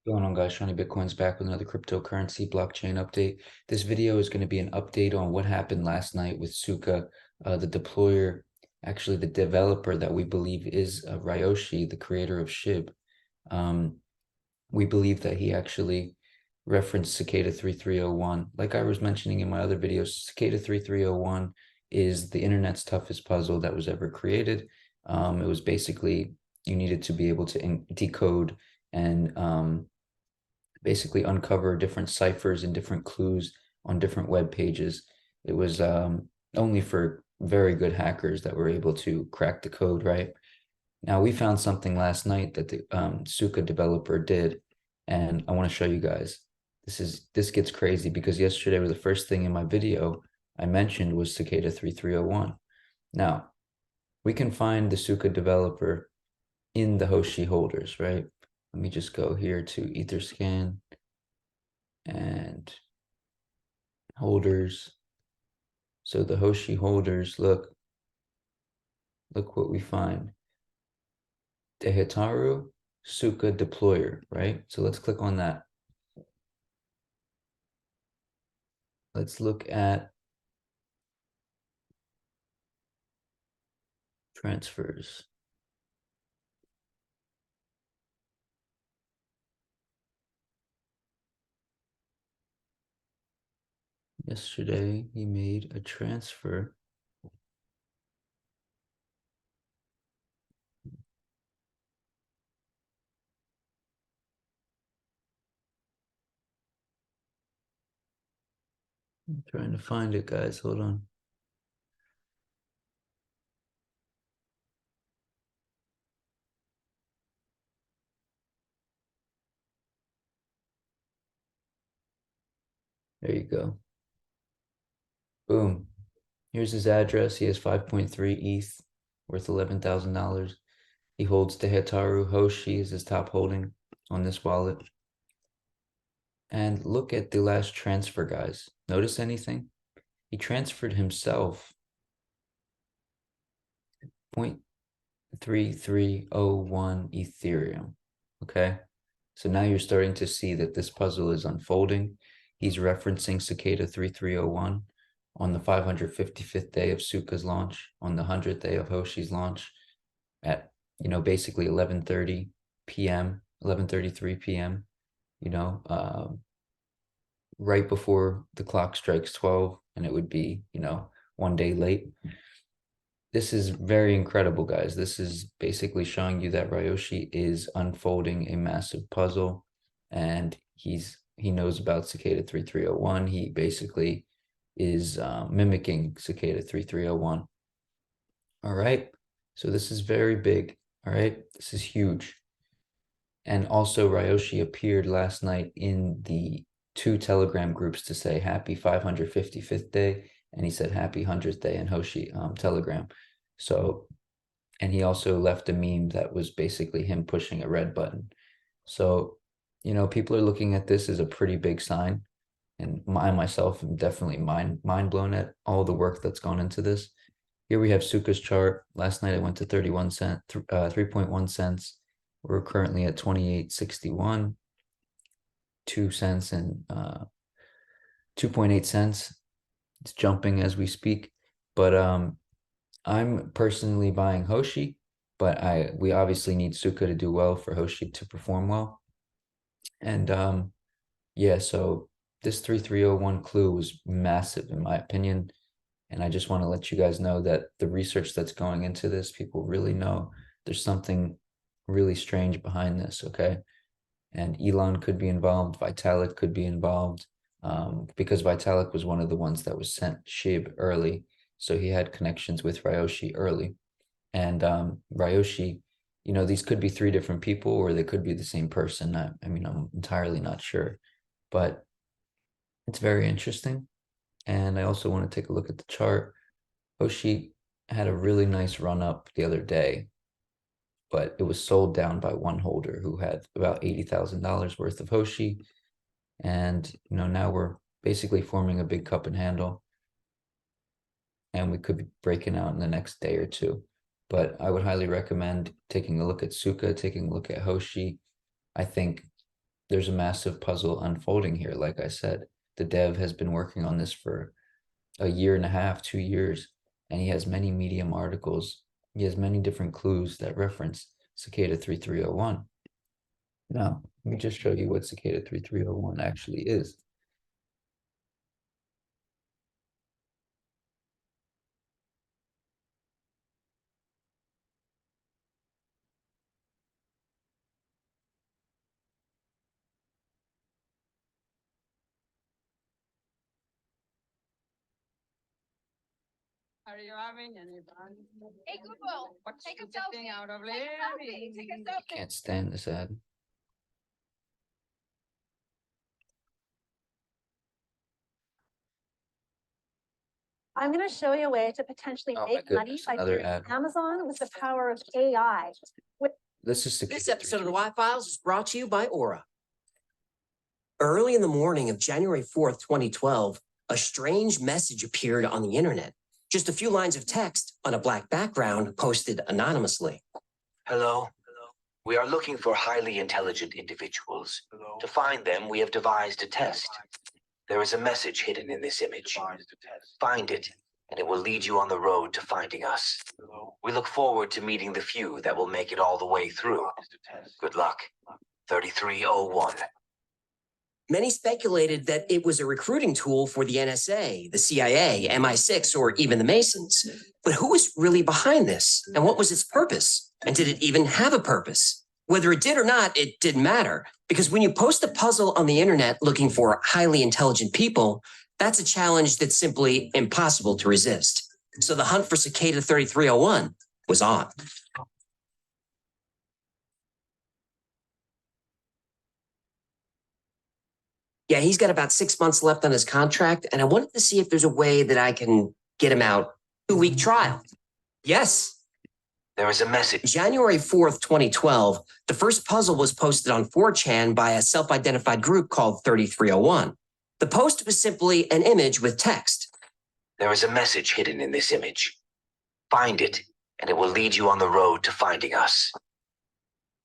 Going on, guys? Shiny Bitcoin's back with another cryptocurrency blockchain update. This video is going to be an update on what happened last night with Suka, the deployer, actually the developer that we believe is Ryoshi, the creator of Shib. Um, we believe that he actually referenced Cicada 3301. Like I was mentioning in my other videos, Cicada 3301 is the internet's toughest puzzle that was ever created. It was basically you needed to be able to decode and basically uncover different ciphers and different clues on different web pages. It was only for very good hackers that were able to crack the code, right? Now, we found something last night that the Suka developer did, and I want to show you guys. This gets crazy because yesterday was the first thing in my video I mentioned was Cicada 3301. Now, we can find the Suka developer in the Hoshi holders, right? Let me just go here to Etherscan and holders. So the Hoshi holders, look what we find. The Hitaru Suka deployer, right? So let's click on that. Let's look at transfers. Yesterday, he made a transfer. I'm trying to find it, guys. Hold on. There you go. Boom. Here's his address. He has 5.3 ETH, worth $11,000. He holds the Hitaru Hoshi as his top holding on this wallet. And look at the last transfer, guys. Notice anything? He transferred himself 0.3301 Ethereum. Okay. So now you're starting to see that this puzzle is unfolding. He's referencing Cicada 3301 on the 555th day of Suka's launch, on the 100th day of Hoshi's launch at, basically 11:30 p.m., 11:33 p.m., right before the clock strikes 12, and it would be, one day late. This is very incredible, guys. This is basically showing you that Ryoshi is unfolding a massive puzzle, and he knows about Cicada 3301. He basically is mimicking Cicada 3301. All right. So this is very big. All right. This is huge. And also, Ryoshi appeared last night in the two Telegram groups to say happy 555th day, and he said happy 100th day in Hoshi Telegram. So, and he also left a meme that was basically him pushing a red button. So, people are looking at this as a pretty big sign. And I myself am definitely mind blown at all the work that's gone into this. Here we have Suka's chart. Last night it went to 31 cents, 3.1 cents. We're currently at 28.61, 2 cents and 2.8 cents. It's jumping as we speak. But I'm personally buying Hoshi, but we obviously need Suka to do well for Hoshi to perform well. And yeah, so this 3301 clue was massive in my opinion. And I just want to let you guys know that the research that's going into this, people really know there's something really strange behind this, okay? And Elon could be involved, Vitalik could be involved, because Vitalik was one of the ones that was sent Shib early. So he had connections with Ryoshi early. And Ryoshi, these could be three different people or they could be the same person. I mean, I'm entirely not sure, but it's very interesting. And I also want to take a look at the chart. Hoshi had a really nice run up the other day, but it was sold down by one holder who had about $80,000 worth of Hoshi. And, now we're basically forming a big cup and handle. And we could be breaking out in the next day or two. But I would highly recommend taking a look at Suka, taking a look at Hoshi. I think there's a massive puzzle unfolding here. Like I said, the dev has been working on this for a year and a half, 2 years, and he has many Medium articles. He has many different clues that reference Cicada 3301. Now, let me just show you what Cicada 3301 actually is. Are you having any fun? Hey Google, take a selfie out of living. Take a selfie. Can't stand this ad. I'm going to show you a way to potentially make money by another ad. Amazon with the power of AI. This is This episode of the Y-Files is brought to you by Aura. Early in the morning of January 4th, 2012, a strange message appeared on the internet. Just a few lines of text on a black background posted anonymously. Hello. We are looking for highly intelligent individuals. To find them, we have devised a test. There is a message hidden in this image. Find it, and it will lead you on the road to finding us. We look forward to meeting the few that will make it all the way through. Good luck. 3301. Many speculated that it was a recruiting tool for the NSA, the CIA, MI6, or even the Masons. But who was really behind this? And what was its purpose? And did it even have a purpose? Whether it did or not, it didn't matter. Because when you post a puzzle on the internet looking for highly intelligent people, that's a challenge that's simply impossible to resist. So the hunt for Cicada 3301 was on. Yeah, he's got about 6 months left on his contract, and I wanted to see if there's a way that I can get him out. 2-week trial. Yes. There is a message. January 4th, 2012, the first puzzle was posted on 4chan by a self-identified group called 3301. The post was simply an image with text. There is a message hidden in this image. Find it, and it will lead you on the road to finding us.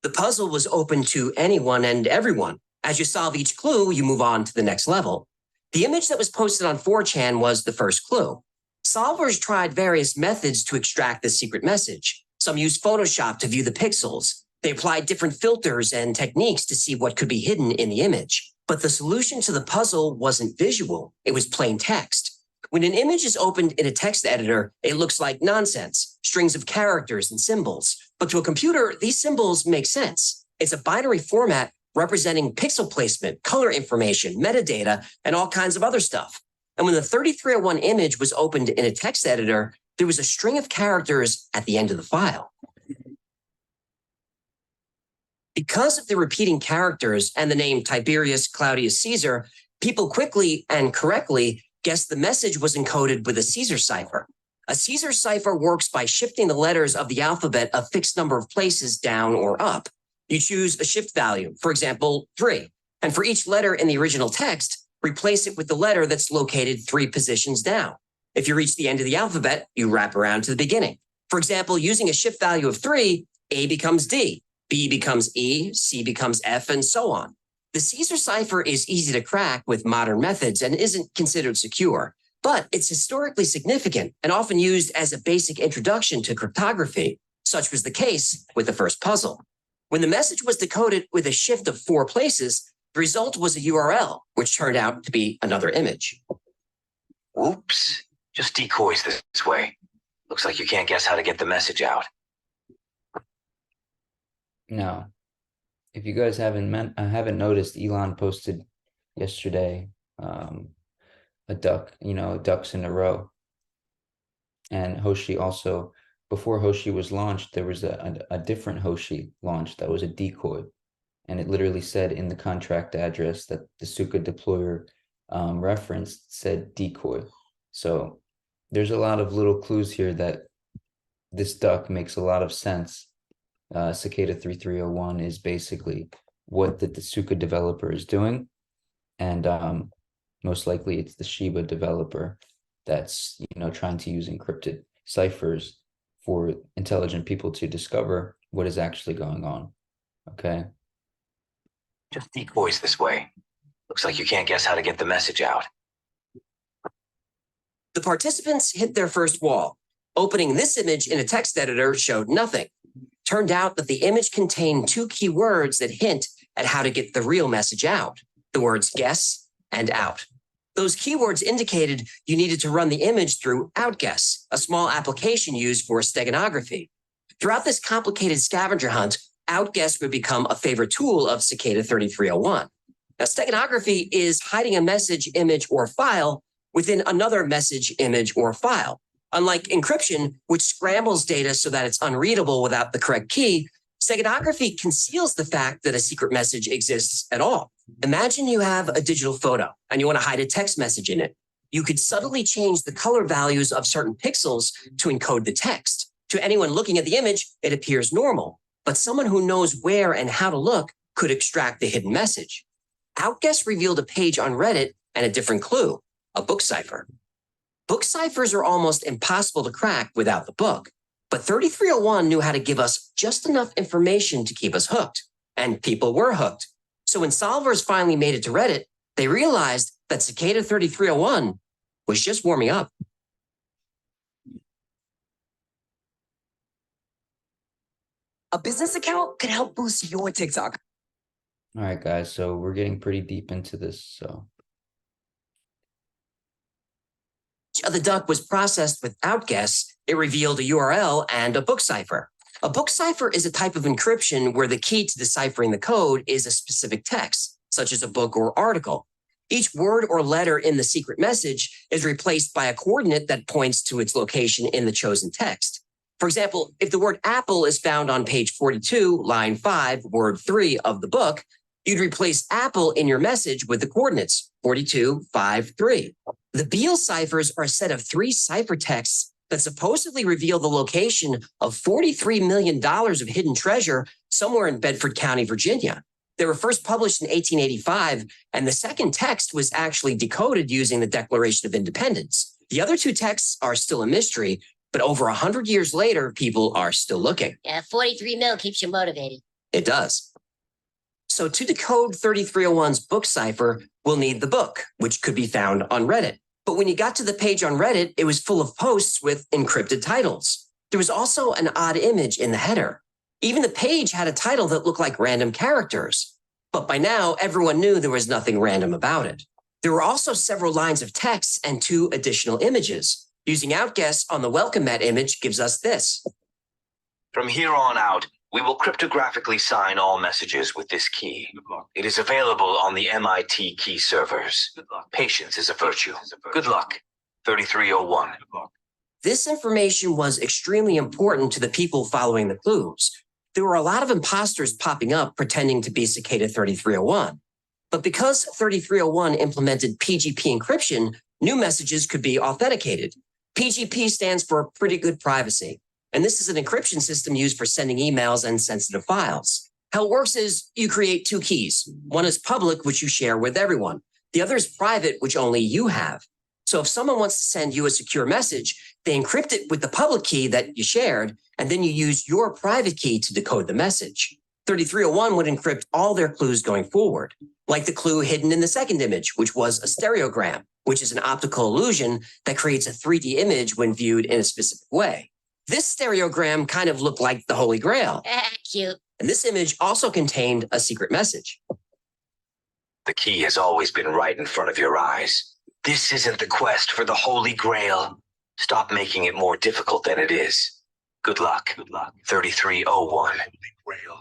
The puzzle was open to anyone and everyone. As you solve each clue, you move on to the next level. The image that was posted on 4chan was the first clue. Solvers tried various methods to extract the secret message. Some used Photoshop to view the pixels. They applied different filters and techniques to see what could be hidden in the image. But the solution to the puzzle wasn't visual. It was plain text. When an image is opened in a text editor, it looks like nonsense, strings of characters and symbols. But to a computer, these symbols make sense. It's a binary format representing pixel placement, color information, metadata, and all kinds of other stuff. And when the 3301 image was opened in a text editor, there was a string of characters at the end of the file. Because of the repeating characters and the name Tiberius Claudius Caesar, people quickly and correctly guessed the message was encoded with a Caesar cipher. A Caesar cipher works by shifting the letters of the alphabet a fixed number of places down or up. You choose a shift value, for example, 3. And for each letter in the original text, replace it with the letter that's located 3 positions down. If you reach the end of the alphabet, you wrap around to the beginning. For example, using a shift value of 3, A becomes D, B becomes E, C becomes F, and so on. The Caesar cipher is easy to crack with modern methods and isn't considered secure, but it's historically significant and often used as a basic introduction to cryptography. Such was the case with the first puzzle. When the message was decoded with a shift of 4 places, the result was a URL, which turned out to be another image. Oops. Just decoys this way. Looks like you can't guess how to get the message out. Now, if you guys haven't noticed, Elon posted yesterday a duck, ducks in a row. And Hoshi also, before Hoshi was launched, there was a different Hoshi launched that was a decoy. And it literally said in the contract address that the Suka deployer referenced said decoy. So there's a lot of little clues here that this duck makes a lot of sense. Cicada 3301 is basically what the Tsuka developer is doing. And most likely it's the Shib developer that's, trying to use encrypted ciphers for intelligent people to discover what is actually going on. Okay. Just decoys this way. Looks like you can't guess how to get the message out. The participants hit their first wall. Opening this image in a text editor showed nothing. Turned out that the image contained two key words that hint at how to get the real message out. The words guess and out. Those keywords indicated you needed to run the image through outguess, a small application used for steganography. Throughout this complicated scavenger hunt, outguess would become a favorite tool of Cicada 3301. Now, steganography is hiding a message, image, or file within another message, image, or file. Unlike encryption, which scrambles data so that it's unreadable without the correct key, steganography conceals the fact that a secret message exists at all. Imagine you have a digital photo and you want to hide a text message in it. You could subtly change the color values of certain pixels to encode the text. To anyone looking at the image, it appears normal, but someone who knows where and how to look could extract the hidden message. Outguess revealed a page on Reddit and a different clue, a book cipher. Book ciphers are almost impossible to crack without the book, but 3301 knew how to give us just enough information to keep us hooked, and people were hooked. So when solvers finally made it to Reddit, they realized that Cicada 3301 was just warming up. A business account could help boost your TikTok. All right, guys, so we're getting pretty deep into this, so. The duck was processed with outguess. It revealed a URL and a book cipher. A book cipher is a type of encryption where the key to deciphering the code is a specific text, such as a book or article. Each word or letter in the secret message is replaced by a coordinate that points to its location in the chosen text. For example, if the word apple is found on page 42, line 5, word 3 of the book, you'd replace apple in your message with the coordinates 42, 5, 3. The Beal ciphers are a set of 3 ciphertexts that supposedly reveal the location of $43 million of hidden treasure somewhere in Bedford County, Virginia. They were first published in 1885, and the second text was actually decoded using the Declaration of Independence. The other 2 texts are still a mystery, but over 100 years later, people are still looking. Yeah, 43 mil keeps you motivated. It does. So to decode 3301's book cipher, we'll need the book, which could be found on Reddit. But when you got to the page on Reddit, it was full of posts with encrypted titles. There was also an odd image in the header. Even the page had a title that looked like random characters. But by now, everyone knew there was nothing random about it. There were also several lines of text and 2 additional images. Using outguess on the welcome mat image gives us this. From here on out, we will cryptographically sign all messages with this key. It is available on the MIT key servers. Patience is a virtue. Good luck. 3301. This information was extremely important to the people following the clues. There were a lot of imposters popping up pretending to be Cicada 3301. But because 3301 implemented PGP encryption, new messages could be authenticated. PGP stands for pretty good privacy. And this is an encryption system used for sending emails and sensitive files. How it works is you create 2 keys. One is public, which you share with everyone. The other is private, which only you have. So if someone wants to send you a secure message, they encrypt it with the public key that you shared, and then you use your private key to decode the message. 3301 would encrypt all their clues going forward, like the clue hidden in the second image, which was a stereogram, which is an optical illusion that creates a 3D image when viewed in a specific way. This stereogram kind of looked like the Holy Grail. Cute. And this image also contained a secret message. The key has always been right in front of your eyes. This isn't the quest for the Holy Grail. Stop making it more difficult than it is. Good luck. 3301.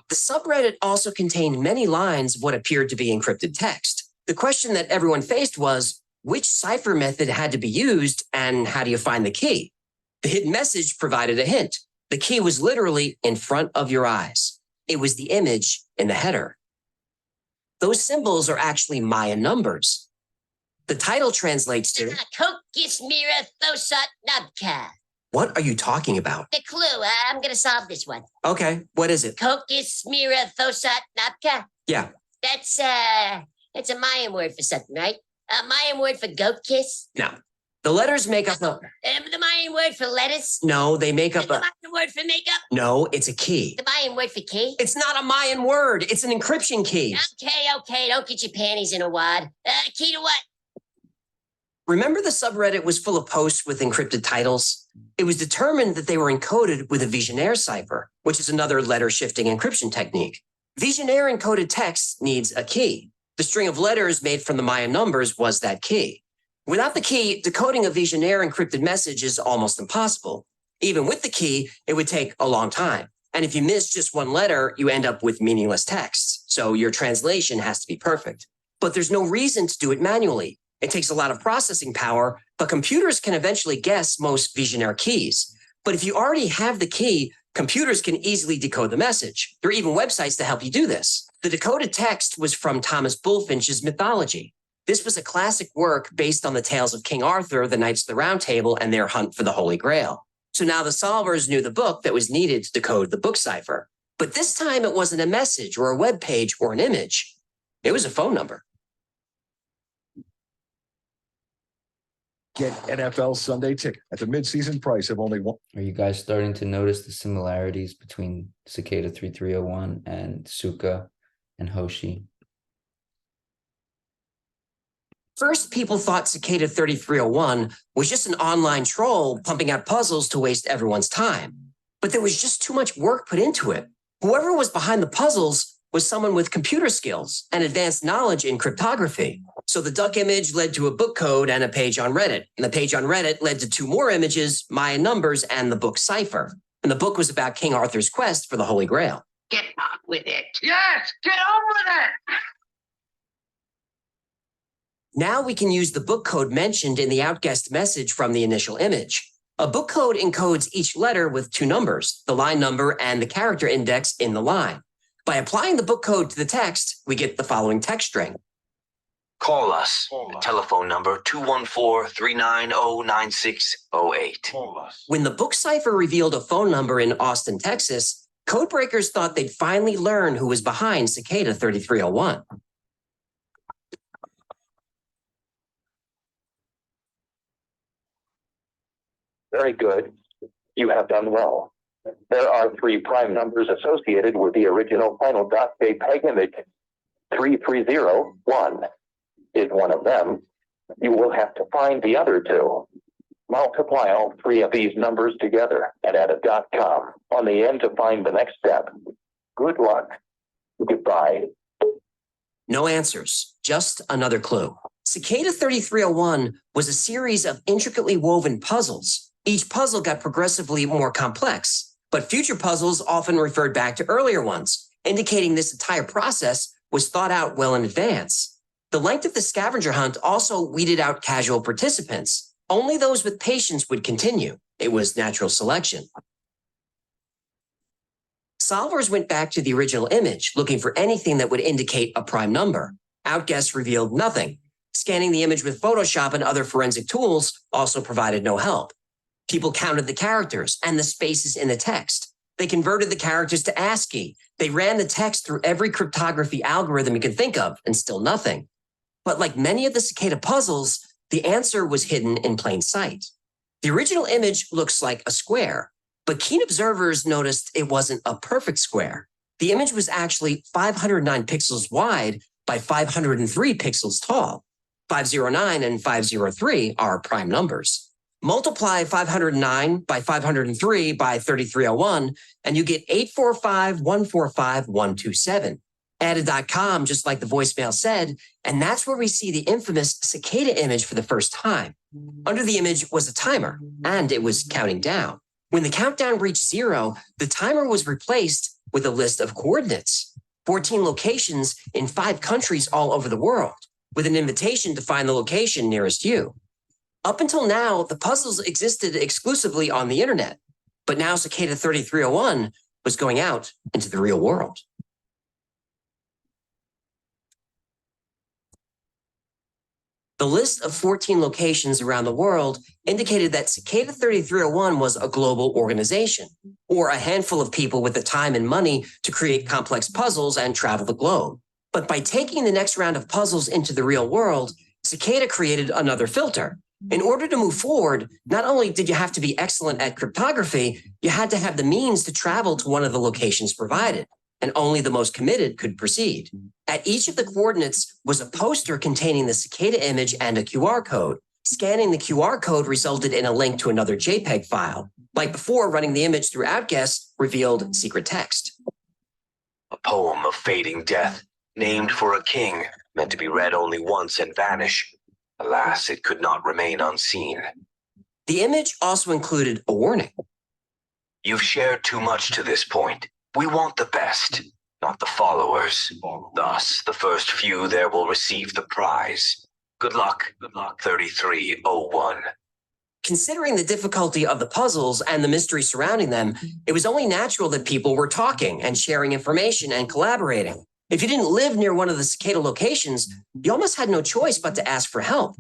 The subreddit also contained many lines of what appeared to be encrypted text. The question that everyone faced was, which cipher method had to be used and how do you find the key? The hidden message provided a hint. The key was literally in front of your eyes. It was the image in the header. Those symbols are actually Mayan numbers. The title translates to, Kokis mira thosat nabka. what are you talking about? The clue. I'm going to solve this one. Okay, what is it? Kokis mira thosat nabka. Yeah, That's a Mayan word for something, right? A Mayan word for goat kiss. no. The letters make up a... The Mayan word for lettuce? No, they make up The a... Mayan word for makeup? No, it's a key. The Mayan word for key? It's not a Mayan word. It's an encryption key. Okay. Don't get your panties in a wad. Key to what? Remember the subreddit was full of posts with encrypted titles? It was determined that they were encoded with a Vigenère cipher, which is another letter shifting encryption technique. Vigenère encoded text needs a key. The string of letters made from the Mayan numbers was that key. Without the key, decoding a Vigenère encrypted message is almost impossible. Even with the key, it would take a long time. And if you miss just one letter, you end up with meaningless texts. So your translation has to be perfect. But there's no reason to do it manually. It takes a lot of processing power, but computers can eventually guess most Vigenère keys. But if you already have the key, computers can easily decode the message. There are even websites to help you do this. The decoded text was from Thomas Bulfinch's Mythology. This was a classic work based on the tales of King Arthur, the Knights of the Round Table, and their hunt for the Holy Grail. So now the solvers knew the book that was needed to decode the book cipher. But this time it wasn't a message or a web page or an image. It was a phone number. Get NFL Sunday ticket at the mid-season price of only one. Are you guys starting to notice the similarities between Cicada 3301 and Suka and Hoshi? First, people thought Cicada 3301 was just an online troll pumping out puzzles to waste everyone's time. But there was just too much work put into it. Whoever was behind the puzzles was someone with computer skills and advanced knowledge in cryptography. So the duck image led to a book code and a page on Reddit. And the page on Reddit led to 2 more images, Mayan numbers, and the book cipher. And the book was about King Arthur's quest for the Holy Grail. Get on with it. Yes, get on with it. Now we can use the book code mentioned in the outguessed message from the initial image. A book code encodes each letter with 2 numbers, the line number and the character index in the line. By applying the book code to the text, we get the following text string. Call us. Telephone number 214-390-9608. When the book cipher revealed a phone number in Austin, Texas, codebreakers thought they'd finally learn who was behind Cicada 3301. Very good. You have done well. There are 3 prime numbers associated with the original final .jpeg image. 3301 is one of them. You will have to find the other 2. Multiply all 3 of these numbers together and add a .com on the end to find the next step. Good luck. Goodbye. No answers, just another clue. Cicada 3301 was a series of intricately woven puzzles. Each puzzle got progressively more complex, but future puzzles often referred back to earlier ones, indicating this entire process was thought out well in advance. The length of the scavenger hunt also weeded out casual participants. Only those with patience would continue. It was natural selection. Solvers went back to the original image, looking for anything that would indicate a prime number. Outguess revealed nothing. Scanning the image with Photoshop and other forensic tools also provided no help. People counted the characters and the spaces in the text. They converted the characters to ASCII. They ran the text through every cryptography algorithm you can think of, and still nothing. But like many of the Cicada puzzles, the answer was hidden in plain sight. The original image looks like a square, but keen observers noticed it wasn't a perfect square. The image was actually 509 pixels wide by 503 pixels tall. 509 and 503 are prime numbers. Multiply 509 by 503 by 3301, and you get 845145127. Add a .com, just like the voicemail said, and that's where we see the infamous Cicada image for the first time. Under the image was a timer, and it was counting down. When the countdown reached 0, the timer was replaced with a list of coordinates, 14 locations in 5 countries all over the world, with an invitation to find the location nearest you. Up until now, the puzzles existed exclusively on the internet, but now Cicada 3301 was going out into the real world. The list of 14 locations around the world indicated that Cicada 3301 was a global organization, or a handful of people with the time and money to create complex puzzles and travel the globe. But by taking the next round of puzzles into the real world, Cicada created another filter. In order to move forward, not only did you have to be excellent at cryptography, you had to have the means to travel to one of the locations provided, and only the most committed could proceed. At each of the coordinates was a poster containing the Cicada image and a QR code. Scanning the QR code resulted in a link to another JPEG file. Like before, running the image through Outguess revealed secret text. A poem of fading death, named for a king, meant to be read only once and vanish. Alas, it could not remain unseen. The image also included a warning. You've shared too much to this point. We want the best, not the followers. Thus, the first few there will receive the prize. Good luck, 3301. Considering the difficulty of the puzzles and the mystery surrounding them, it was only natural that people were talking and sharing information and collaborating. If you didn't live near one of the Cicada locations, you almost had no choice but to ask for help.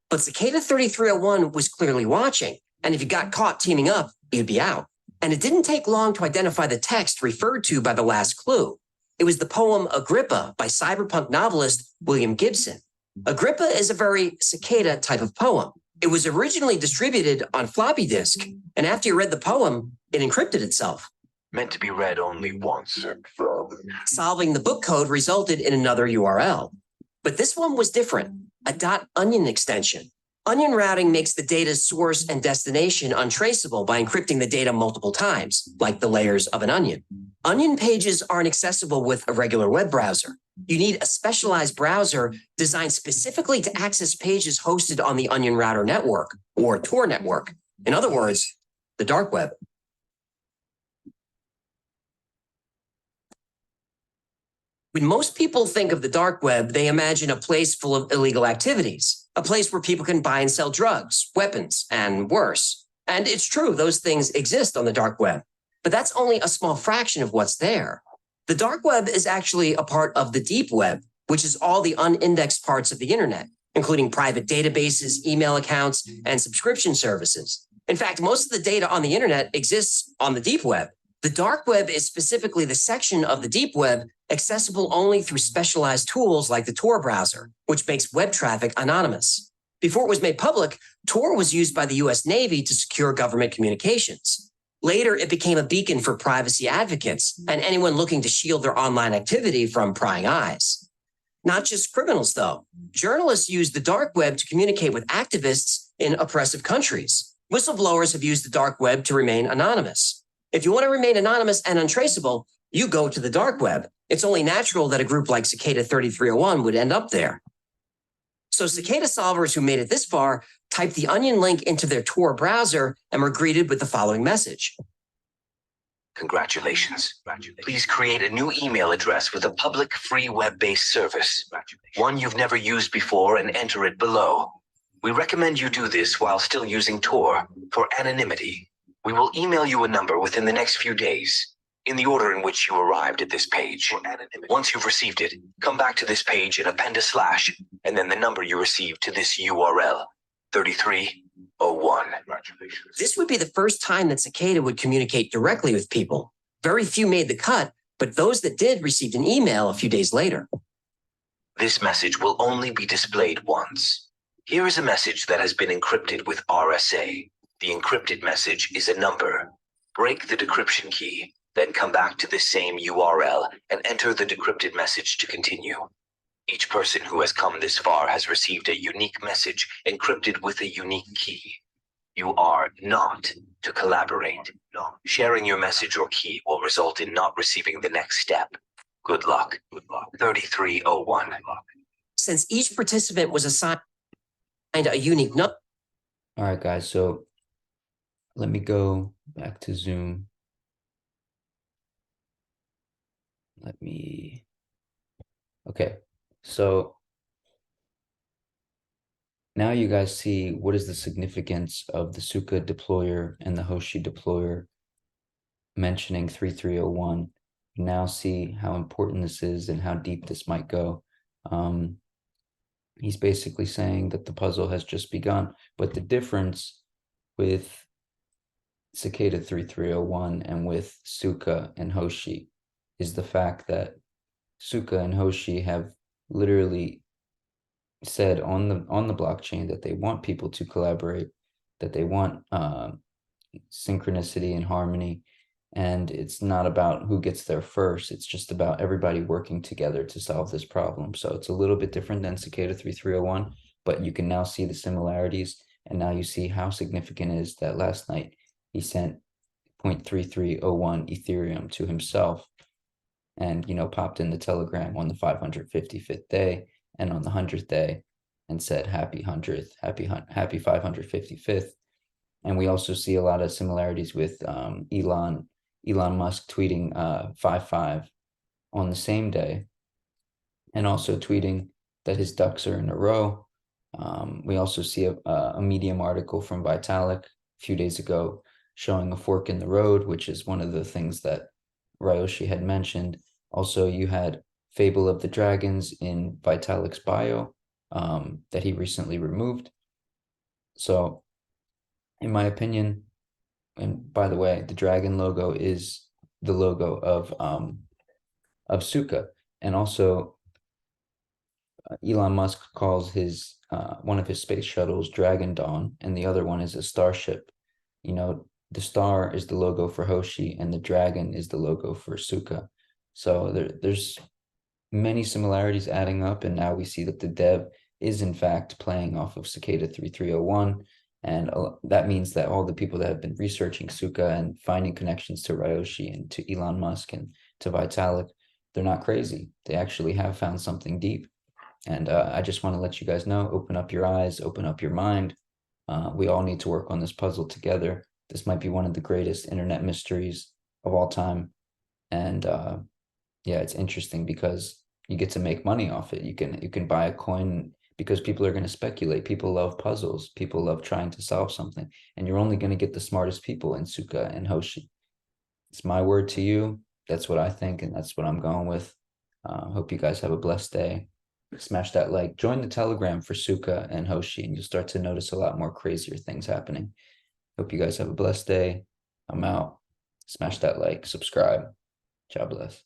But Cicada 3301 was clearly watching, and if you got caught teaming up, you'd be out. And it didn't take long to identify the text referred to by the last clue. It was the poem Agrippa by cyberpunk novelist William Gibson. Agrippa is a very Cicada type of poem. It was originally distributed on floppy disk, and after you read the poem, it encrypted itself. Meant to be read only once. Solving the book code resulted in another URL. But this one was different, a .onion extension. Onion routing makes the data's source and destination untraceable by encrypting the data multiple times, like the layers of an onion. Onion pages aren't accessible with a regular web browser. You need a specialized browser designed specifically to access pages hosted on the Onion Router network, or Tor network. In other words, the dark web. When most people think of the dark web, they imagine a place full of illegal activities, a place where people can buy and sell drugs, weapons, and worse. And it's true, those things exist on the dark web, but that's only a small fraction of what's there. The dark web is actually a part of the deep web, which is all the unindexed parts of the internet, including private databases, email accounts, and subscription services. In fact, most of the data on the internet exists on the deep web. The dark web is specifically the section of the deep web accessible only through specialized tools like the Tor browser, which makes web traffic anonymous. Before it was made public, Tor was used by the US Navy to secure government communications. Later, it became a beacon for privacy advocates and anyone looking to shield their online activity from prying eyes. Not just criminals, though. Journalists use the dark web to communicate with activists in oppressive countries. Whistleblowers have used the dark web to remain anonymous. If you want to remain anonymous and untraceable, you go to the dark web. It's only natural that a group like Cicada 3301 would end up there. So Cicada solvers who made it this far typed the Onion link into their Tor browser and were greeted with the following message. Congratulations. Please create a new email address with a public free web-based service, one you've never used before, and enter it below. We recommend you do this while still using Tor for anonymity. We will email you a number within the next few days, in the order in which you arrived at this page. Once you've received it, come back to this page and append a slash, and then the number you received to this URL, 3301. This would be the first time that Cicada would communicate directly with people. Very few made the cut, but those that did received an email a few days later. This message will only be displayed once. Here is a message that has been encrypted with RSA. The encrypted message is a number. Break the decryption key, then come back to this same URL and enter the decrypted message to continue. Each person who has come this far has received a unique message encrypted with a unique key. You are not to collaborate. Sharing your message or key will result in not receiving the next step. Good luck. 3301. Since each participant was assigned a unique number. All right, guys. So let me go back to Zoom. Okay. So now you guys see what is the significance of the Suka deployer and the Hoshi deployer mentioning 3301. You now see how important this is and how deep this might go. He's basically saying that the puzzle has just begun, but the difference with Cicada 3301 and with Suka and Hoshi is the fact that Suka and Hoshi have literally said on the blockchain that they want people to collaborate, that they want synchronicity and harmony. And it's not about who gets there first. It's just about everybody working together to solve this problem. So it's a little bit different than Cicada 3301, but you can now see the similarities. And now you see how significant it is that last night he sent 0.3301 Ethereum to himself and, popped in the telegram on the 555th day and on the 100th day and said, happy 100th, happy 555th. And we also see a lot of similarities with Elon Musk tweeting 55 on the same day, and also tweeting that his ducks are in a row. We also see a Medium article from Vitalik a few days ago showing a fork in the road, which is one of the things that Ryoshi had mentioned. Also, you had Fable of the Dragons in Vitalik's bio that he recently removed. So, in my opinion, and by the way, the dragon logo is the logo of Suka, and also Elon Musk calls his one of his space shuttles Dragon Dawn, and the other one is a starship. The star is the logo for Hoshi, and the dragon is the logo for Suka. So there's many similarities adding up, and now we see that the dev is in fact playing off of Cicada 3301. And that means that all the people that have been researching Suka and finding connections to Ryoshi and to Elon Musk and to Vitalik, they're not crazy. They actually have found something deep. And I just want to let you guys know, open up your eyes, open up your mind. We all need to work on this puzzle together. This might be one of the greatest internet mysteries of all time. And yeah, it's interesting because you get to make money off it. You can buy a coin because people are going to speculate. People love puzzles. People love trying to solve something. And you're only going to get the smartest people in Suka and Hoshi. It's my word to you. That's what I think, and that's what I'm going with. Hope you guys have a blessed day. Smash that like. Join the Telegram for Suka and Hoshi, and you'll start to notice a lot more crazier things happening. Hope you guys have a blessed day. I'm out. Smash that like. Subscribe. God bless.